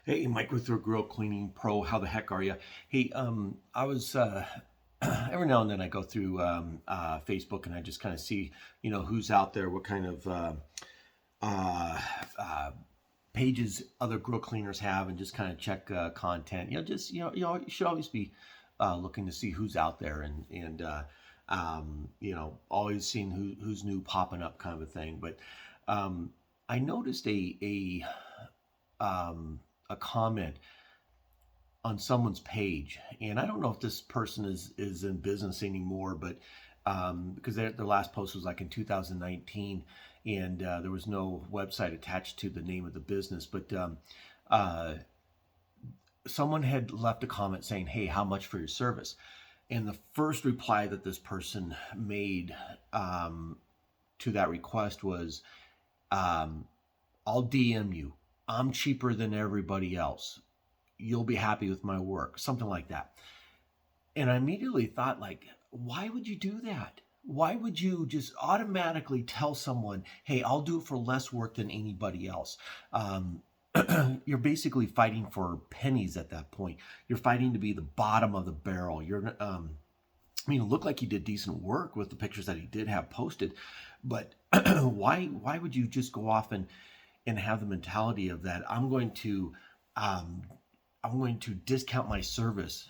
Hey, Mike with your Grill Cleaning Pro. How the heck are you? Hey, I was every now and then I go through Facebook and I just kind of see, who's out there, what kind of uh, uh, pages other grill cleaners have, and just kind of check content. You should always be looking to see who's out there and always seeing who's new popping up, kind of a thing. But I noticed a comment on someone's page, and I don't know if this person is in business anymore, but because their last post was like in 2019, and there was no website attached to the name of the business, but uh, someone had left a comment saying, "Hey, how much for your service?" And the first reply that this person made to that request was, "I'll DM you. I'm cheaper than everybody else. You'll be happy with my work," something like that. And I immediately thought, like, why would you do that? Why would you just automatically tell someone, "Hey, I'll do it for less work than anybody else"? Um, you're basically fighting for pennies at that point. You're fighting to be the bottom of the barrel. It looked like he did decent work with the pictures that he did have posted, but why would you just go off and have the mentality of that? Um, I'm going to discount my service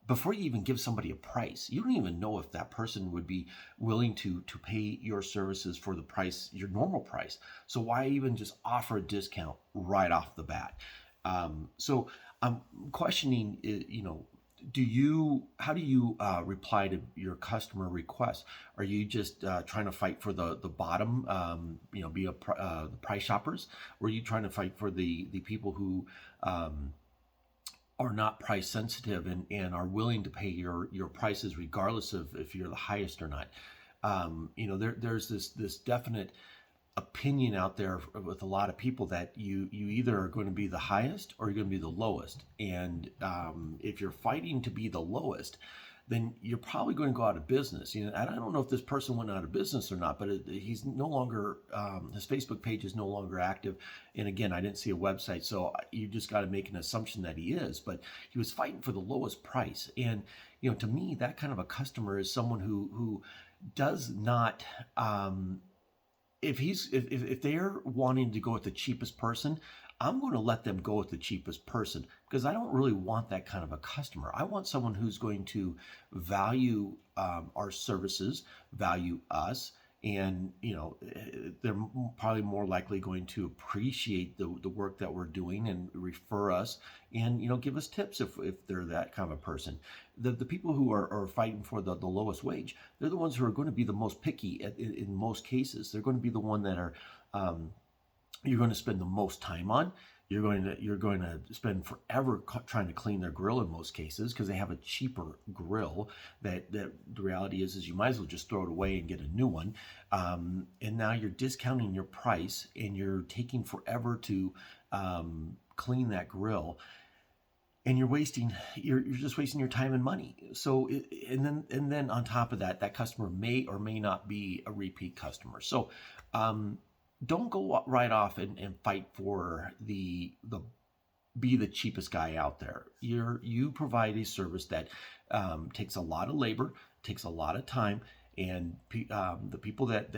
before you even give somebody a price. You don't even know if that person would be willing to pay your services for the price, your normal price. So why even just offer a discount right off the bat? So I'm questioning, how do you reply to your customer requests? Are you just trying to fight for the bottom, the price shoppers? Or are you trying to fight for the people who are not price sensitive and are willing to pay your prices regardless of if you're the highest or not? There's this definite opinion out there with a lot of people that you either are going to be the highest or you're going to be the lowest. And if you're fighting to be the lowest, then you're probably going to go out of business. I don't know if this person went out of business or not, but he's no longer, his Facebook page is no longer active. And again, I didn't see a website, so you just got to make an assumption that he is. But he was fighting for the lowest price, and to me, that kind of a customer is someone who does not. If they're wanting to go with the cheapest person, I'm going to let them go with the cheapest person, because I don't really want that kind of a customer. I want someone who's going to value our services, value us, and they're probably more likely going to appreciate the work that we're doing and refer us, and give us tips if they're that kind of a person. The people who are fighting for the lowest wage, they're the ones who are going to be the most picky in most cases. They're going to be the one that are you're going to spend the most time on. You're going to spend forever trying to clean their grill in most cases, because they have a cheaper grill. That the reality is you might as well just throw it away and get a new one. And now you're discounting your price, and you're taking forever to clean that grill, and you're just wasting your time and money. So and then on top of that, that customer may or may not be a repeat customer. So don't go right off and fight for the be the cheapest guy out there. You provide a service that takes a lot of labor, takes a lot of time, and the people that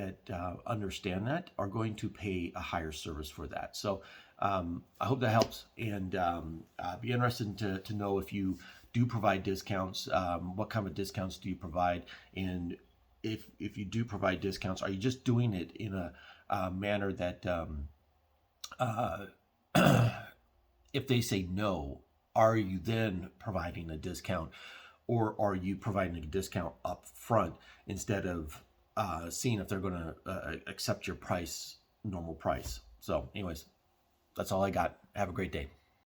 understand that are going to pay a higher service for that. So I hope that helps, and I'd be interested to know if you do provide discounts. What kind of discounts do you provide? And if you do provide discounts, are you just doing it in a manner that uh, if they say no, are you then providing a discount, or are you providing a discount up front instead of seeing if they're going to accept your normal price? So anyways, that's all I got. Have a great day.